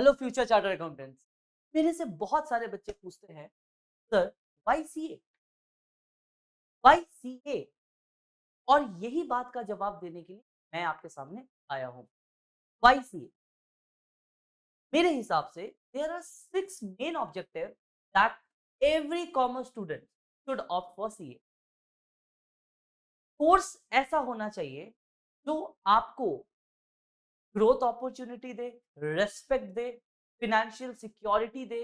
Hello future charter accountants. मेरे से बहुत सारे बच्चे पूछते हैं, sir why CA, why CA. और यही बात का जवाब देने के लिए मैं आपके सामने आया हूं। वाई सीए, मेरे हिसाब से there are 6 main objective that every commerce student should opt for CA. Course ऐसा होना चाहिए जो आपको ग्रोथ अपॉर्चुनिटी दे, रेस्पेक्ट दे, फिनेंशियल सिक्योरिटी दे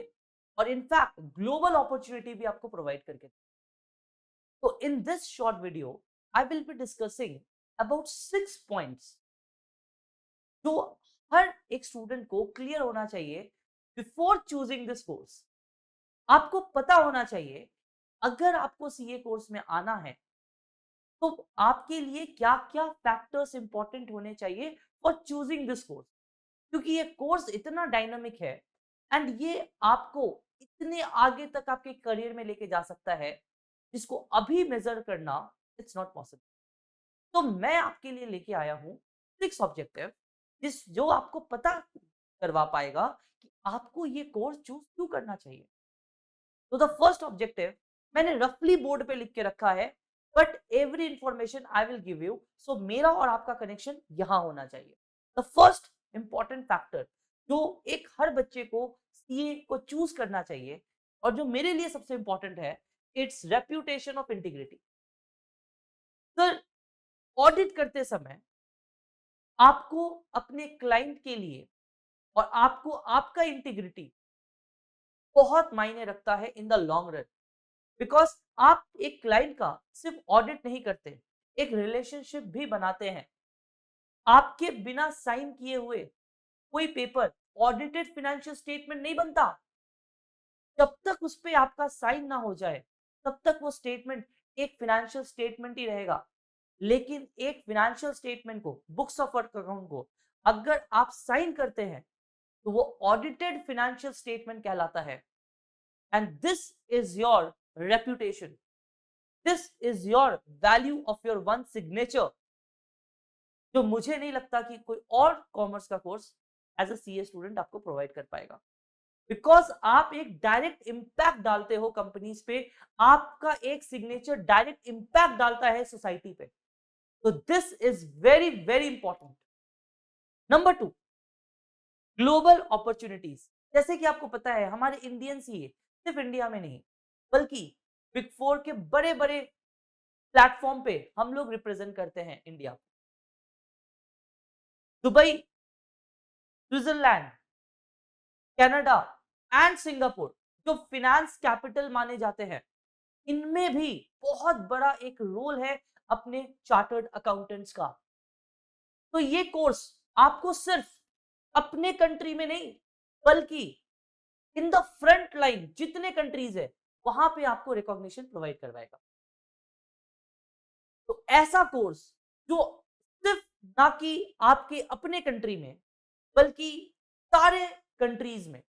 और इनफैक्ट ग्लोबल अपॉर्चुनिटी भी आपको प्रोवाइड करके दे। So in this short video, I will be discussing about 6 points जो हर एक स्टूडेंट को क्लियर होना चाहिए बिफोर चूजिंग दिस कोर्स। आपको पता होना चाहिए अगर आपको सीए कोर्स में आना है तो आपके लिए क्या क्या फैक्टर्स इंपॉर्टेंट होने चाहिए फॉर चूजिंग दिस कोर्स, क्योंकि ये कोर्स इतना डायनामिक है एंड ये आपको इतने आगे तक आपके करियर में लेके जा सकता है जिसको अभी मेजर करना इट्स नॉट पॉसिबल। तो मैं आपके लिए लेके आया हूं 6 ऑब्जेक्टिव जिस जो आपको पता करवा पाएगा कि आपको ये कोर्स चूज क्यों करना चाहिए। तो द फर्स्ट ऑब्जेक्टिव मैंने रफली बोर्ड पे लिख के रखा है, but every information I will give you, so मेरा और आपका कनेक्शन यहां होना चाहिए। द फर्स्ट इंपॉर्टेंट फैक्टर जो एक हर बच्चे को सीए को चूज करना चाहिए और जो मेरे लिए सबसे इंपॉर्टेंट है, it's reputation of integrity. Sir, audit करते समय आपको अपने क्लाइंट के लिए और आपको आपका इंटीग्रिटी बहुत मायने रखता है in the long run. Because आप एक क्लाइंट का सिर्फ ऑडिट नहीं करते, एक रिलेशनशिप भी बनाते हैं। आपके बिना साइन किए हुए कोई पेपर ऑडिटेड फाइनेंशियल स्टेटमेंट नहीं बनता। जब तक उस पे आपका साइन ना हो जाए तब तक वो स्टेटमेंट एक फाइनेंशियल स्टेटमेंट ही रहेगा। लेकिन एक फाइनेंशियल स्टेटमेंट को, बुक्स ऑफ अकाउंट को अगर आप साइन करते हैं तो वो ऑडिटेड फाइनेंशियल स्टेटमेंट कहलाता है। And this is your reputation, this is your value of your one signature, जो मुझे नहीं लगता कि कोई और कॉमर्स का course as a CA student आपको प्रोवाइड कर पाएगा। बिकॉज आप एक डायरेक्ट इंपैक्ट डालते हो कंपनीज पे, आपका एक सिग्नेचर डायरेक्ट इंपैक्ट डालता है सोसाइटी पे। तो this is very very important. Number 2, global opportunities. जैसे कि आपको पता है हमारे इंडियन सीए सिर्फ इंडिया में नहीं बल्कि बिग 4 के बड़े बड़े प्लेटफॉर्म पे हम लोग रिप्रेजेंट करते हैं इंडिया को। Dubai, Switzerland, Canada and Singapore जो फिनेंस कैपिटल माने जाते हैं, इनमें भी बहुत बड़ा एक रोल है अपने चार्टर्ड अकाउंटेंट्स का। तो ये कोर्स आपको सिर्फ अपने कंट्री में नहीं बल्कि इन द फ्रंट लाइन जितने कंट्रीज है वहां पे आपको रिकॉग्निशन प्रोवाइड करवाएगा। तो ऐसा कोर्स जो सिर्फ ना कि आपके अपने कंट्री में बल्कि सारे कंट्रीज में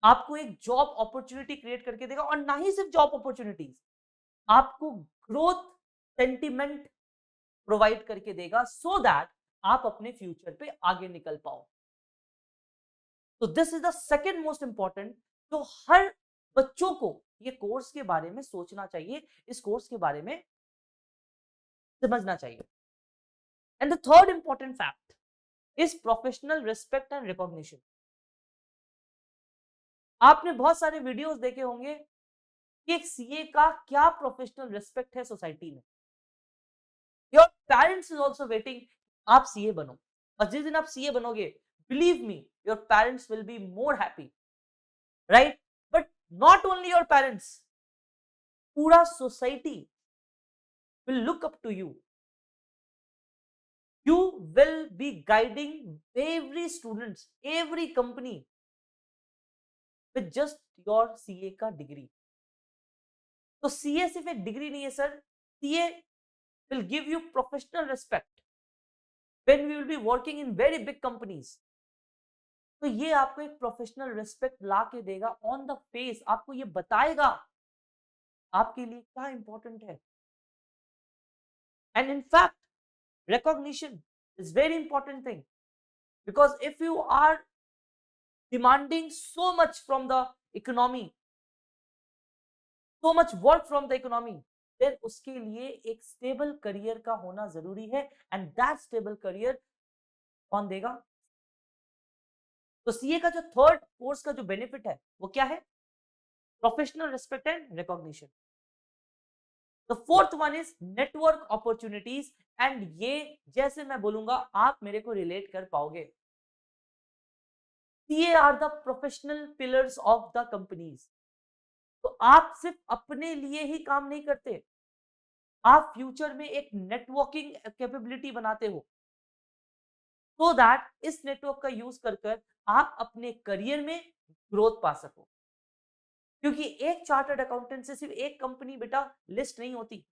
आपको एक जॉब अपॉर्चुनिटी क्रिएट करके देगा, और ना ही सिर्फ जॉब अपॉर्चुनिटीज, आपको ग्रोथ सेंटिमेंट प्रोवाइड करके देगा सो दैट आप अपने फ्यूचर पे आगे निकल पाओ। तो this is the second most important जो हर बच्चों को ये कोर्स के बारे में सोचना चाहिए, इस कोर्स के बारे में समझना चाहिए। And the third important fact is professional respect and recognition. आपने बहुत सारे वीडियोस देखे होंगे कि एक सीए का क्या प्रोफेशनल रिस्पेक्ट है सोसाइटी में। Your parents is also waiting आप सीए बनो, और जिस दिन आप सीए बनोगे, believe me, your parents will be more happy, right? But not only your parents, पूरा society will look up to you. You will be guiding every students, every company with just your CA का degree. तो CA सिर्फ एक degree नहीं है sir, CA will give you professional respect when we will be working in very big companies। तो ये आपको एक प्रोफेशनल रिस्पेक्ट ला के देगा ऑन द फेस, आपको ये बताएगा आपके लिए क्या इंपॉर्टेंट है। And in fact recognition is very important thing, because if you are demanding so much from the economy, so much work from the economy, then उसके लिए एक स्टेबल करियर का होना जरूरी है, एंड दैट स्टेबल करियर कौन देगा? तो सीए का जो थर्ड कोर्स का जो बेनिफिट है वो क्या है? Professional respect and recognition. The fourth one is network opportunities, and ये जैसे मैं बोलूंगा आप मेरे को रिलेट कर पाओगे। CA are the professional pillars of the companies. तो आप सिर्फ अपने लिए ही काम नहीं करते, आप फ्यूचर में एक नेटवर्किंग कैपेबिलिटी बनाते हो, सो दैट इस नेटवर्क का यूज कर आप अपने करियर में ग्रोथ पा सको। क्योंकि एक चार्टर्ड अकाउंटेंट से सिर्फ एक कंपनी बेटा लिस्ट नहीं होती।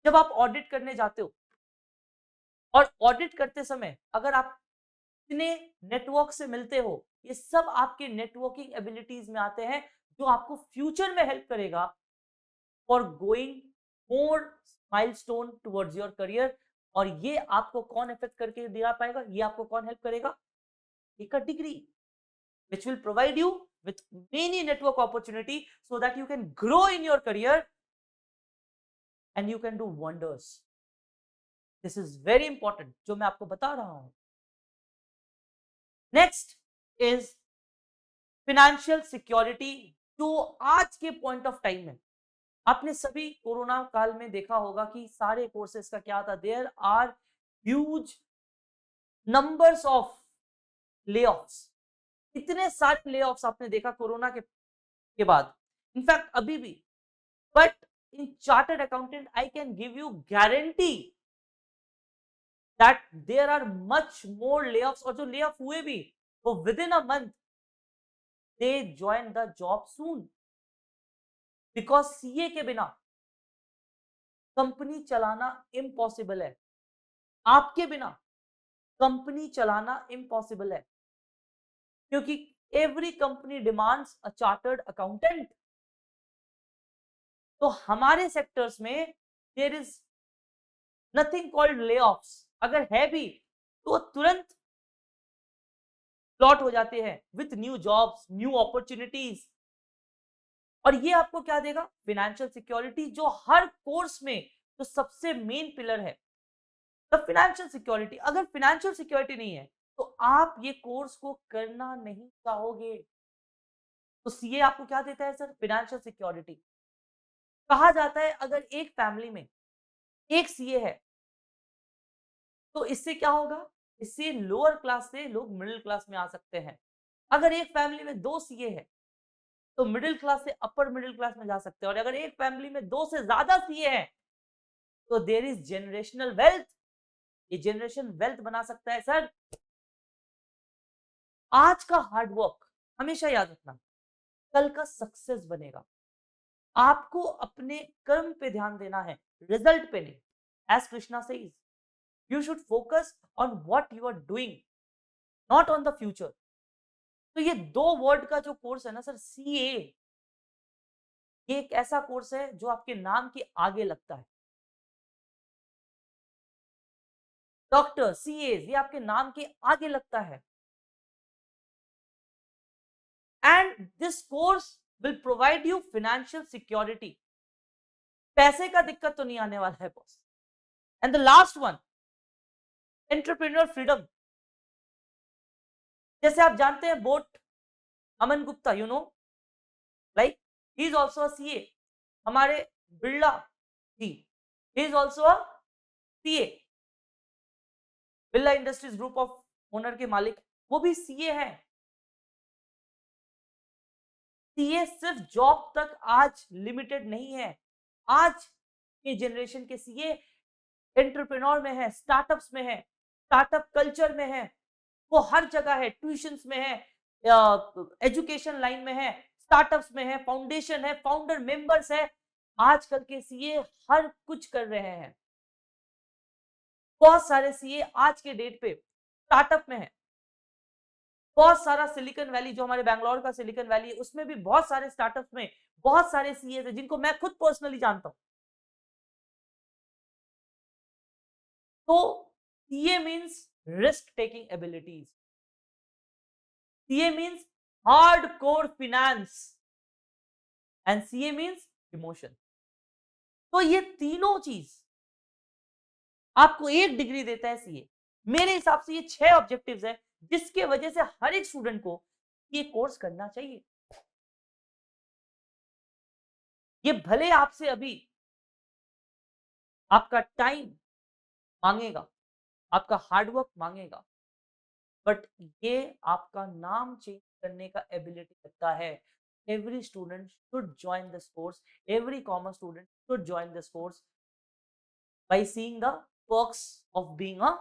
जब आप ऑडिट करने जाते हो और ऑडिट करते समय अगर आप इतने नेटवर्क से मिलते हो, ये सब आपके नेटवर्किंग एबिलिटीज में आते हैं जो आपको फ्यूचर में हेल्प करेगा for going more milestone towards your career. और ये आपको कौन इफेक्ट करके दिला पाएगा? ये आपको कौन हेल्प करेगा? एक degree which will provide you with many network opportunity so that you can grow in your career and you can do wonders. This is very important जो मैं आपको बता रहा हूं। नेक्स्ट इज फिनेंशियल सिक्योरिटी, जो आज के पॉइंट ऑफ टाइम में आपने सभी कोरोना काल में देखा होगा कि सारे कोर्सेज का क्या था, there are huge numbers of layoffs. इतने सारे लेऑफ्स आपने देखा कोरोना के बाद, इनफैक्ट अभी भी। But in chartered accountant I can give you guarantee that there are much more layoffs, और जो लेऑफ हुए भी वो within a month they join the job soon. Because CA के बिना कंपनी चलाना इम्पॉसिबल है, आपके बिना कंपनी चलाना इम्पॉसिबल है, क्योंकि every company demands a chartered accountant. तो हमारे सेक्टर्स में देयर इज नथिंग कॉल्ड ले ऑफ्स, अगर है भी तो तुरंत प्लॉट हो जाते हैं with new jobs, new opportunities. और ये आपको क्या देगा? फिनेंशियल सिक्योरिटी, जो हर कोर्स में जो सबसे मेन पिलर है द फिनेंशियल सिक्योरिटी। अगर फिनेंशियल सिक्योरिटी नहीं है तो आप ये कोर्स को करना नहीं चाहोगे। तो सीए आपको क्या देता है सर? Financial security. कहा जाता है अगर एक फैमिली में एक सीए है तो इससे क्या होगा? इससे लोअर क्लास से लोग मिडिल क्लास में आ सकते हैं। अगर एक फैमिली में दो सीए है तो मिडिल क्लास से अपर मिडिल क्लास में जा सकते हैं। और अगर एक फैमिली में दो से ज्यादा सीए हैं तो देयर इज जनरेशनल वेल्थ, ये जनरेशन वेल्थ बना सकता है सर। आज का हार्ड वर्क हमेशा याद रखना, कल का सक्सेस बनेगा। आपको अपने कर्म पे ध्यान देना है, रिजल्ट पे नहीं। As Krishna says, you should focus on what you are doing, not on the future. तो ये दो वर्ड का जो कोर्स है ना सर, सीए, ये एक ऐसा कोर्स है जो आपके नाम के आगे लगता है। डॉक्टर, सीए, ये आपके नाम के आगे लगता है। And this course will provide you financial security. पैसे का दिक्कत तो नहीं आने वाला है boss. And the last one, entrepreneur freedom. जैसे आप जानते हैं boAt Aman Gupta, you know, like he is also a CA. हमारे Birla ji, he is also a CA, Birla industries group of owner के मालिक, वो भी सीए हैं। सीए सिर्फ जॉब तक आज लिमिटेड नहीं है। आज के जनरेशन के सीए एंटरप्रेन्योर में है, स्टार्टअप्स में है, स्टार्टअप कल्चर में है, वो हर जगह है, ट्यूशंस में है, एजुकेशन लाइन में है, स्टार्टअप्स में है, फाउंडेशन है, फाउंडर मेंबर्स है। आजकल के सीए हर कुछ कर रहे हैं। बहुत सारे सीए आज के डेट पे स्टार्टअप में है। बहुत सारा सिलिकॉन वैली, जो हमारे बैंगलोर का सिलिकॉन वैली है, उसमें भी बहुत सारे स्टार्टअप्स में बहुत सारे सीए हैं जिनको मैं खुद पर्सनली जानता हूं। तो CA means risk taking abilities. CA means hardcore finance and CA means emotion. तो ये तीनों चीज आपको एक डिग्री देता है सीए। मेरे हिसाब से ये 6 ऑब्जेक्टिव्स है जिसके वजह से हर एक स्टूडेंट को ये कोर्स करना चाहिए। ये भले आपसे अभी आपका टाइम मांगेगा, आपका हार्डवर्क मांगेगा, बट ये आपका नाम चेंज करने का एबिलिटी रखता है। Every student should join this course, every commerce student should join this course by seeing the perks of being a.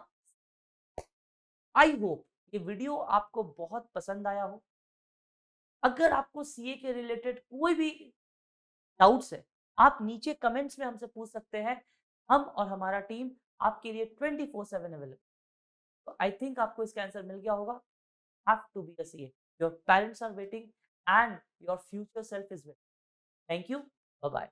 I hope ये वीडियो आपको बहुत पसंद आया हो। अगर आपको सीए के रिलेटेड कोई भी डाउट्स है, आप नीचे कमेंट्स में हमसे पूछ सकते हैं। हम और हमारा टीम आपके लिए 24/7 अवेलेबल। तो आई थिंक आपको इसका आंसर मिल गया होगा। Have to be a CA, your parents are waiting and your future self is waiting. Thank you, bye bye.